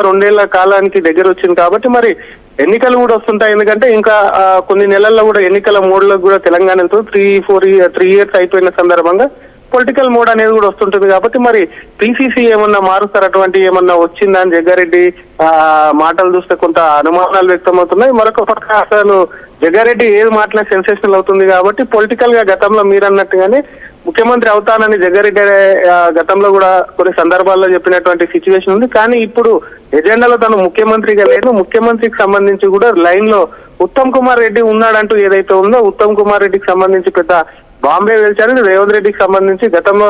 2 ఏళ్ల కాలానికి దగ్గర వచ్చింది కాబట్టి మరి ఎన్నికలు కూడా వస్తుంటాయి. ఎందుకంటే ఇంకా కొన్ని నెలల్లో కూడా ఎన్నికల మోడ్లో కూడా తెలంగాణతో 3 years అయిపోయిన సందర్భంగా పొలిటికల్ మోడ్ అనేది కూడా వస్తుంటుంది. కాబట్టి మరి పిసిసి ఏమన్నా మారుస్తారు, అటువంటి ఏమన్నా వచ్చిందా అని జగ్గారెడ్డి మాటలు చూస్తే కొంత అనుమానాలు వ్యక్తమవుతున్నాయి. మరొక పక్క అసలు జగ్గారెడ్డి ఏది మాటలే సెన్సేషనల్ అవుతుంది. కాబట్టి పొలిటికల్ గా గతంలో మీరు అన్నట్టుగానే ముఖ్యమంత్రి అవుతానని జగ్గారెడ్డి గతంలో కూడా కొన్ని సందర్భాల్లో చెప్పినటువంటి సిచ్యువేషన్ ఉంది. కానీ ఇప్పుడు ఎజెండాలో తను ముఖ్యమంత్రిగా లేదు. ముఖ్యమంత్రికి సంబంధించి కూడా లైన్ లో ఉత్తమ్ కుమార్ రెడ్డి ఉన్నాడంటూ ఏదైతే ఉందో ఉత్తమ్ కుమార్ రెడ్డికి సంబంధించి పెద్ద బాంబే వెళ్చారు. రేవంత్ రెడ్డికి సంబంధించి గతంలో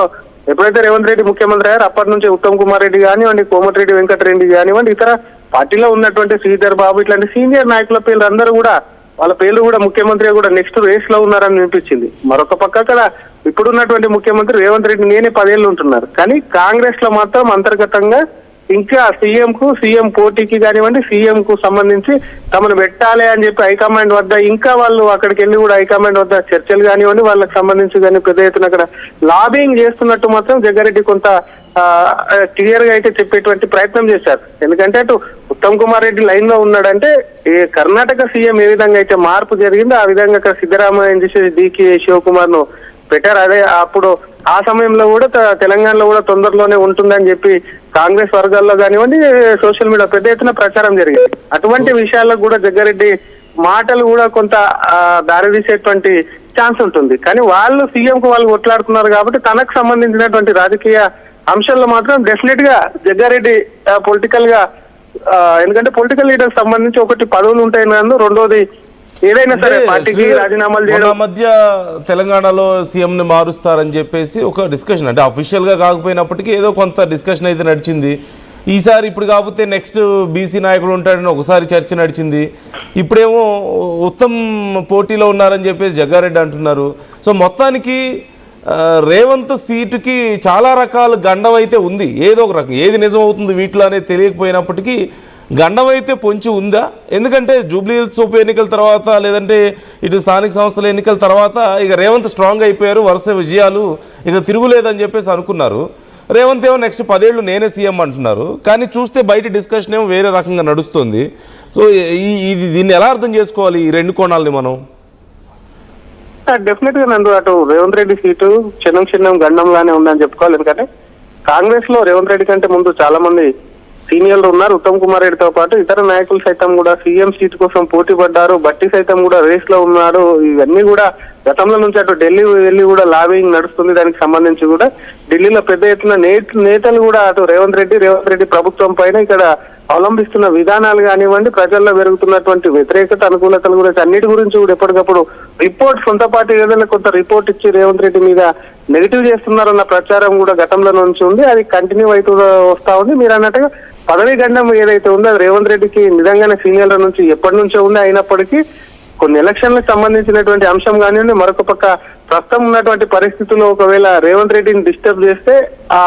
ఎప్పుడైతే రేవంత్ రెడ్డి ముఖ్యమంత్రి అయ్యారు అప్పటి నుంచి ఉత్తమ్ కుమార్ రెడ్డి కానివ్వండి, కోమటిరెడ్డి వెంకటరెడ్డి కానివ్వండి, ఇతర పార్టీలో ఉన్నటువంటి శ్రీధర్ బాబు ఇట్లాంటి సీనియర్ నాయకుల పేర్లు అందరూ కూడా వాళ్ళ పేర్లు కూడా ముఖ్యమంత్రిగా కూడా నెక్స్ట్ రేస్ లో ఉన్నారని వినిపించింది. మరొక పక్క అక్కడ ఇప్పుడున్నటువంటి ముఖ్యమంత్రి రేవంత్ రెడ్డి నేనే 10 ఏళ్ళు ఉంటున్నారు. కానీ కాంగ్రెస్ లో మాత్రం అంతర్గతంగా ఇంకా సీఎం పోటీకి కానివ్వండి, సీఎం కు సంబంధించి తమను పెట్టాలి అని చెప్పి హైకమాండ్ వద్ద ఇంకా వాళ్ళు అక్కడికి వెళ్ళి కూడా హైకమాండ్ వద్ద చర్చలు కానివ్వండి, వాళ్ళకి సంబంధించి కానీ పెద్ద ఎత్తున అక్కడ లాబింగ్ చేస్తున్నట్టు మాత్రం జగ్గారెడ్డి కొంత క్లియర్ గా అయితే చెప్పేటువంటి ప్రయత్నం చేశారు. ఎందుకంటే అటు ఉత్తమ్ కుమార్ రెడ్డి లైన్ లో ఉన్నాడంటే కర్ణాటక సీఎం ఏ విధంగా అయితే మార్పు జరిగిందో ఆ విధంగా అక్కడ సిద్ధరామయ్య చేసి డికే శివకుమార్ ను పెట్టారు. అదే అప్పుడు ఆ సమయంలో కూడా తెలంగాణలో కూడా తొందరలోనే ఉంటుందని చెప్పి కాంగ్రెస్ వర్గాల్లో కానివ్వండి సోషల్ మీడియా పెద్ద ఎత్తున ప్రచారం జరిగింది. అటువంటి విషయాలకు కూడా జగ్గారెడ్డి మాటలు కూడా కొంత దారితీసేటువంటి ఛాన్స్ ఉంటుంది. కానీ వాళ్ళు సీఎం కు వాళ్ళు కొట్లాడుతున్నారు కాబట్టి తనకు సంబంధించినటువంటి రాజకీయ అంశాల్లో మాత్రం డెఫినెట్ గా జగ్గారెడ్డి పొలిటికల్ గా ఎందుకంటే పొలిటికల్ లీడర్ సంబంధించి ఒకటి పదవులు ఉంటాయి, రెండోది ఏదైనా సరే పార్టీకి రాజీనామాలు చేయడం. మధ్య తెలంగాణలో సీఎం ని మారుస్తారని చెప్పేసి ఒక డిస్కషన్, అంటే అఫీషియల్ గా కాకపోయినప్పటికీ ఏదో కొంత డిస్కషన్ అయితే నడిచింది. ఈసారి ఇప్పుడు కాకపోతే నెక్స్ట్ బీసీ నాయకుడు ఉంటాడని ఒకసారి చర్చ నడిచింది. ఇప్పుడేమో ఉత్తమ్ పోటీలో ఉన్నారని చెప్పేసి జగ్గారెడ్డి అంటున్నారు. సో మొత్తానికి రేవంత్ సీటుకి చాలా రకాల గండం అయితే ఉంది. ఏదో ఒక రకం ఏది నిజం అవుతుంది వీటిలో అనేది తెలియకపోయినప్పటికీ గండం అయితే పొంచి ఉందా? ఎందుకంటే జూబ్లీ హిల్స్ ఉప ఎన్నికల తర్వాత లేదంటే ఇటు స్థానిక సంస్థల ఎన్నికల తర్వాత ఇక రేవంత్ స్ట్రాంగ్ అయిపోయారు, వరుస విజయాలు, ఇక తిరుగులేదని చెప్పేసి అనుకున్నారు. రేవంత్ ఏమో నెక్స్ట్ 10 ఏళ్ళు నేనే సీఎం అంటున్నారు. కానీ చూస్తే బయట డిస్కషన్ ఏమో వేరే రకంగా నడుస్తుంది. సో దీన్ని ఎలా అర్థం చేసుకోవాలి ఈ రెండు కోణాలని మనం? డెఫినెట్ గా నందు అటు రేవంత్ రెడ్డి సీటు చిన్నం గండంలానే ఉందని చెప్పుకోవాలి. ఎందుకంటే కాంగ్రెస్ లో రేవంత్ రెడ్డి కంటే ముందు చాలా మంది సీనియర్లు ఉన్నారు. ఉత్తమ్ కుమార్ రెడ్డితో పాటు ఇతర నాయకులు సైతం కూడా సీఎం సీట్ కోసం పోటీ పడ్డారు. బట్టి సైతం కూడా రేస్ లో ఉన్నారు. ఇవన్నీ కూడా గతంలో నుంచి అటు ఢిల్లీ వెళ్ళి కూడా లాబింగ్ నడుస్తుంది. దానికి సంబంధించి కూడా ఢిల్లీలో పెద్ద ఎత్తున నేతలు కూడా అటు రేవంత్ రెడ్డి ప్రభుత్వం పైన ఇక్కడ అవలంబిస్తున్న విధానాలు కానివ్వండి, ప్రజల్లో పెరుగుతున్నటువంటి వ్యతిరేకత అనుకూలతల గురించి అన్నిటి గురించి కూడా ఎప్పటికప్పుడు రిపోర్ట్ సొంత పార్టీ ఏదైనా కొంత రిపోర్ట్ ఇచ్చి రేవంత్ రెడ్డి మీద నెగిటివ్ చేస్తున్నారన్న ప్రచారం కూడా గతంలో నుంచి ఉంది. అది కంటిన్యూ అవుతూ వస్తా ఉంది. మీరు అన్నట్టుగా పదవీ గండం ఏదైతే ఉందో అది రేవంత్ రెడ్డికి నిజంగానే సీనియర్ల నుంచి ఎప్పటి నుంచో ఉంది. అయినప్పటికీ కొన్ని ఎలక్షన్లకు సంబంధించినటువంటి అంశం కానివ్వండి, మరొక పక్క ప్రస్తుతం ఉన్నటువంటి పరిస్థితుల్లో ఒకవేళ రేవంత్ రెడ్డిని డిస్టర్బ్ చేస్తే ఆ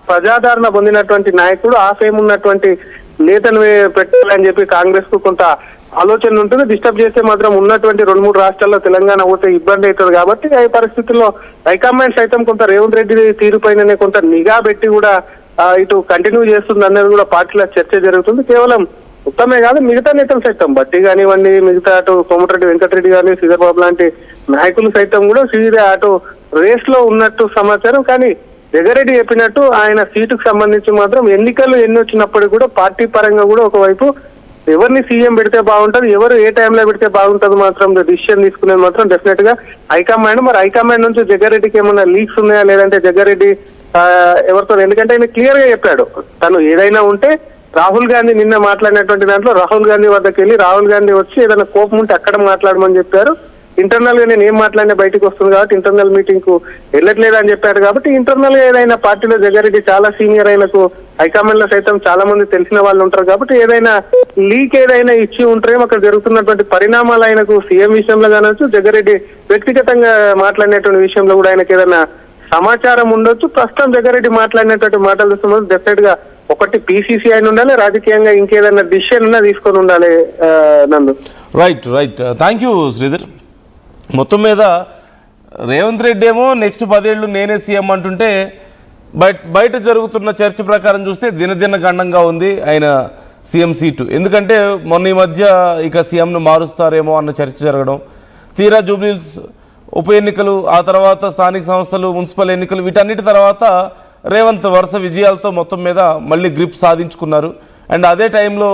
ప్రజాదరణ పొందినటువంటి నాయకుడు ఆ ఫేమ్ ఉన్నటువంటి నేతను పెట్టాలని చెప్పి కాంగ్రెస్ కు కొంత ఆలోచన ఉంటుంది. డిస్టర్బ్ చేస్తే మాత్రం ఉన్నటువంటి 2-3 రాష్ట్రాల్లో తెలంగాణ పోతే ఇబ్బంది అవుతుంది. కాబట్టి ఈ పరిస్థితుల్లో హైకమాండ్ సైతం కొంత రేవంత్ రెడ్డి తీరుపైననే కొంత నిఘా పెట్టి కూడా ఇటు కంటిన్యూ చేస్తుంది అనేది కూడా పార్టీలో చర్చ జరుగుతుంది. కేవలం ఉత్తమే కాదు మిగతా నేతలు సైతం బట్టి కానివ్వండి, మిగతా అటు కోమటిరెడ్డి వెంకటరెడ్డి కానీ శ్రీధర్ బాబు లాంటి నాయకులు సైతం కూడా అటు రేస్ లో ఉన్నట్టు సమాచారం. కానీ జగ్గారెడ్డి చెప్పినట్టు ఆయన సీటుకు సంబంధించి మాత్రం ఎన్నికలు ఎన్ని వచ్చినప్పటికీ కూడా పార్టీ పరంగా కూడా ఒకవైపు ఎవరిని సీఎం పెడితే బాగుంటుంది, ఎవరు ఏ టైంలో పెడితే బాగుంటుంది మాత్రం డిసిషన్ తీసుకునేది మాత్రం డెఫినెట్ గా హైకమాండ్. మరి హైకమాండ్ నుంచి జగ్గారెడ్డికి ఏమన్నా లీక్స్ ఉన్నాయా లేదంటే జగ్గారెడ్డి ఎవరితో, ఎందుకంటే ఆయన క్లియర్ గా చెప్పాడు తను ఏదైనా ఉంటే రాహుల్ గాంధీ నిన్న మాట్లాడినటువంటి దాంట్లో రాహుల్ గాంధీ వద్దకు వెళ్ళి రాహుల్ గాంధీ వచ్చి ఏదైనా కోపం ఉంటే అక్కడ మాట్లాడమని చెప్పారు. ఇంటర్నల్ గా నేను ఏం మాట్లాడినా బయటకు వస్తుంది కాబట్టి ఇంటర్నల్ మీటింగ్ కు వెళ్ళట్లేదు అని చెప్పారు. కాబట్టి ఇంటర్నల్ గా ఏదైనా పార్టీలో జగ్గారెడ్డి చాలా సీనియర్, ఆయనకు హైకమాండ్ లో సైతం చాలా మంది తెలిసిన వాళ్ళు ఉంటారు. కాబట్టి ఏదైనా లీక్ ఏదైనా ఇచ్చి ఉంటారేమో అక్కడ జరుగుతున్నటువంటి పరిణామాలు ఆయనకు సీఎం విషయంలో కానొచ్చు, జగ్గారెడ్డి వ్యక్తిగతంగా మాట్లాడినటువంటి విషయంలో కూడా ఆయనకు ఏదైనా సమాచారం ఉండొచ్చు. ప్రస్తుతం జగ్గారెడ్డి మాట్లాడినటువంటి మాటలు చూస్తున్నప్పుడు డెఫినెట్ గా ఒకటి పిసిసి అయిన ఉండాలి, రాజకీయంగా ఇంకేదైనా డిసిషన్ ఉన్నా తీసుకొని ఉండాలి. నందు రైట్. Thank you Sridhar. మొత్తం మీద రేవంత్ రెడ్డి ఏమో నెక్స్ట్ 10 ఏళ్ళు నేనే సీఎం అంటుంటే బయట జరుగుతున్న చర్చ ప్రకారం చూస్తే దినదిన గండంగా ఉంది ఆయన సీఎం సీటు. ఎందుకంటే మొన్న ఈ మధ్య ఇక సీఎంను మారుస్తారేమో అన్న చర్చ జరగడం, తీరా జూబ్లీహిల్స్ ఉప ఎన్నికలు, ఆ తర్వాత స్థానిక సంస్థలు, మున్సిపల్ ఎన్నికలు, వీటన్నిటి తర్వాత రేవంత్ వరుస విజయాలతో మొత్తం మీద మళ్ళీ గ్రిప్ సాధించుకున్నారు. అండ్ అదే టైంలో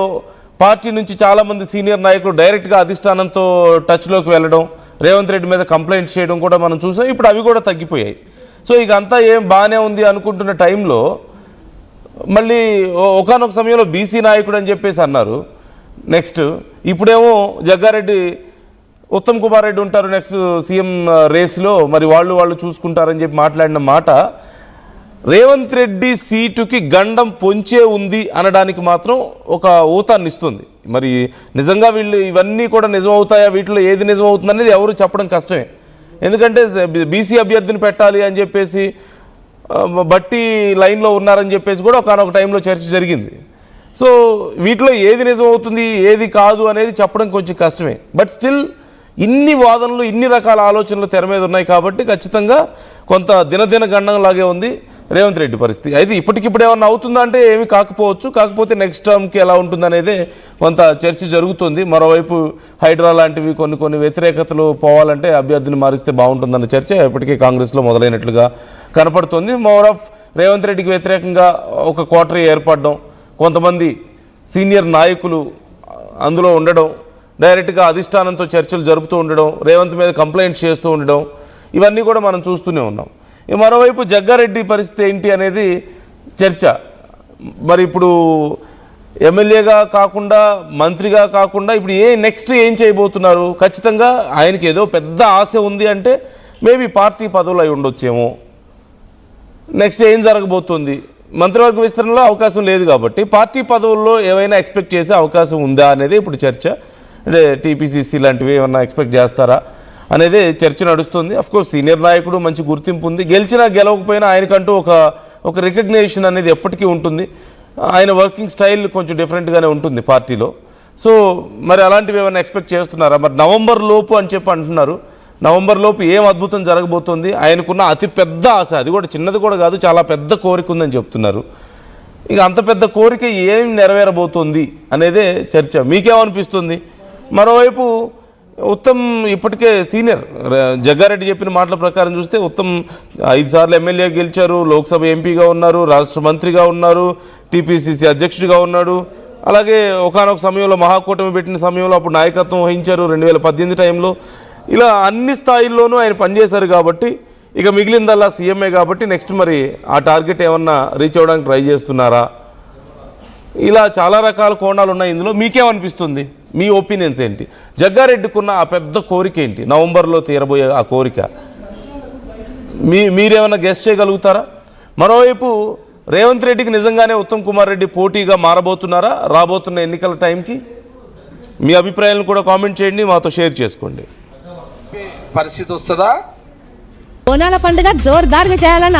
పార్టీ నుంచి చాలామంది సీనియర్ నాయకులు డైరెక్ట్గా అధిష్టానంతో టచ్లోకి వెళ్ళడం, రేవంత్ రెడ్డి మీద కంప్లైంట్ చేయడం కూడా మనం చూసాం. ఇప్పుడు అవి కూడా తగ్గిపోయాయి. సో ఇక అంతా ఏం బాగానే ఉంది అనుకుంటున్న టైంలో మళ్ళీ ఒకానొక సమయంలో బీసీ నాయకుడు అని చెప్పేసి అన్నారు. నెక్స్ట్ ఇప్పుడేమో జగ్గారెడ్డి, ఉత్తమ్ కుమార్ రెడ్డి ఉంటారు నెక్స్ట్ సీఎం రేస్లో, మరి వాళ్ళు చూసుకుంటారని చెప్పి మాట్లాడిన మాట రేవంత్ రెడ్డి సీటుకి గండం పొంచే ఉంది అనడానికి మాత్రం ఒక ఊతాన్ని ఇస్తుంది. మరి నిజంగా వీళ్ళు ఇవన్నీ కూడా నిజం అవుతాయా, వీటిలో ఏది నిజం అవుతుంది అనేది ఎవరు చెప్పడం కష్టమే. ఎందుకంటే బీసీ అభ్యర్థిని పెట్టాలి అని చెప్పేసి బట్టి లైన్లో ఉన్నారని చెప్పేసి కూడా ఒకనొక టైంలో చర్చ జరిగింది. సో వీటిలో ఏది నిజం అవుతుంది, ఏది కాదు అనేది చెప్పడం కొంచెం కష్టమే. బట్ స్టిల్ ఇన్ని వాదనలు, ఇన్ని రకాల ఆలోచనలు తెర మీద ఉన్నాయి కాబట్టి ఖచ్చితంగా కొంత దినదిన గండంలాగే ఉంది రేవంత్ రెడ్డి పరిస్థితి. అయితే ఇప్పటికిప్పుడు ఏమన్నా అవుతుందా అంటే ఏమీ కాకపోవచ్చు. కాకపోతే నెక్స్ట్ టర్మ్కి ఎలా ఉంటుందనేదే కొంత చర్చ జరుగుతుంది. మరోవైపు హైడ్రా లాంటివి కొన్ని వ్యతిరేకతలు పోవాలంటే అభ్యర్థిని మారిస్తే బాగుంటుందన్న చర్చ ఇప్పటికే కాంగ్రెస్లో మొదలైనట్లుగా కనపడుతుంది. మోర్ ఆఫ్ రేవంత్ రెడ్డికి వ్యతిరేకంగా ఒక కోటరీ ఏర్పడడం, కొంతమంది సీనియర్ నాయకులు అందులో ఉండడం, డైరెక్ట్గా అధిష్టానంతో చర్చలు జరుపుతూ ఉండడం, రేవంత్ మీద కంప్లైంట్స్ చేస్తూ ఉండడం, ఇవన్నీ కూడా మనం చూస్తూనే ఉన్నాం. మరోవైపు జగ్గారెడ్డి పరిస్థితి ఏంటి అనేది చర్చ. మరి ఇప్పుడు ఎమ్మెల్యేగా కాకుండా, మంత్రిగా కాకుండా ఇప్పుడు నెక్స్ట్ ఏం చేయబోతున్నారు? ఖచ్చితంగా ఆయనకి ఏదో పెద్ద ఆశ ఉంది అంటే మేబీ పార్టీ పదవులు అయి ఉండొచ్చేమో. నెక్స్ట్ ఏం జరగబోతుంది? మంత్రివర్గ విస్తరణలో అవకాశం లేదు కాబట్టి పార్టీ పదవుల్లో ఏమైనా ఎక్స్పెక్ట్ చేసే అవకాశం ఉందా అనేది ఇప్పుడు చర్చ. అంటే టీపీసీసీ లాంటివి ఏమన్నా ఎక్స్పెక్ట్ చేస్తారా అనేది చర్చ నడుస్తుంది. అఫ్కోర్స్ సీనియర్ నాయకుడు, మంచి గుర్తింపు ఉంది. గెలిచినా గెలవకపోయినా ఆయనకంటూ ఒక రికగ్నేషన్ అనేది ఎప్పటికీ ఉంటుంది. ఆయన వర్కింగ్ స్టైల్ కొంచెం డిఫరెంట్గానే ఉంటుంది పార్టీలో. సో మరి అలాంటివి ఏమైనా ఎక్స్పెక్ట్ చేస్తున్నారా? మరి నవంబర్ లోపు అని చెప్పి అంటున్నారు. నవంబర్ లోపు ఏం అద్భుతం జరగబోతోంది? ఆయనకున్న అతి పెద్ద ఆశ, అది కూడా చిన్నది కూడా కాదు, చాలా పెద్ద కోరిక ఉందని చెప్తున్నారు. ఇక అంత పెద్ద కోరిక ఏం నెరవేరబోతోంది అనేదే చర్చ. మీకేమనిపిస్తుంది? మరోవైపు ఉత్తమ్ ఇప్పటికే సీనియర్, జగ్గారెడ్డి చెప్పిన మాటల ప్రకారం చూస్తే ఉత్తమ్ 5 సార్లు ఎమ్మెల్యే గెలిచారు, లోక్సభ ఎంపీగా ఉన్నారు, రాష్ట్ర మంత్రిగా ఉన్నారు, టీపీసీసీ అధ్యక్షుడిగా ఉన్నాడు. అలాగే ఒకానొక సమయంలో మహాకూటమి పెట్టిన సమయంలో అప్పుడు నాయకత్వం వహించారు 2018 టైంలో. ఇలా అన్ని స్థాయిల్లోనూ ఆయన పనిచేశారు కాబట్టి ఇక మిగిలిందల్లా సీఎంఏ కాబట్టి నెక్స్ట్ మరి ఆ టార్గెట్ ఏమన్నా రీచ్ అవ్వడానికి ట్రై చేస్తున్నారా? ఇలా చాలా రకాల కోణాలు ఉన్నాయి ఇందులో. మీకేమనిపిస్తుంది? మీ ఒపీనియన్స్ ఏంటి? జగ్గారెడ్డికున్న ఆ పెద్ద కోరిక ఏంటి? నవంబర్లో తీరబోయే ఆ కోరిక మీరేమన్నా గెస్ చేయగలుగుతారా? మరోవైపు రేవంత్ రెడ్డికి నిజంగానే ఉత్తమ్ కుమార్ రెడ్డి పోటీగా మారబోతున్నారా రాబోతున్న ఎన్నికల టైంకి? మీ అభిప్రాయాలను కూడా కామెంట్ చేయండి, మాతో షేర్ చేసుకోండి. పరిస్థితి వస్తుందా? బోనాల పండుగ జోర్దార్గా చేయాలని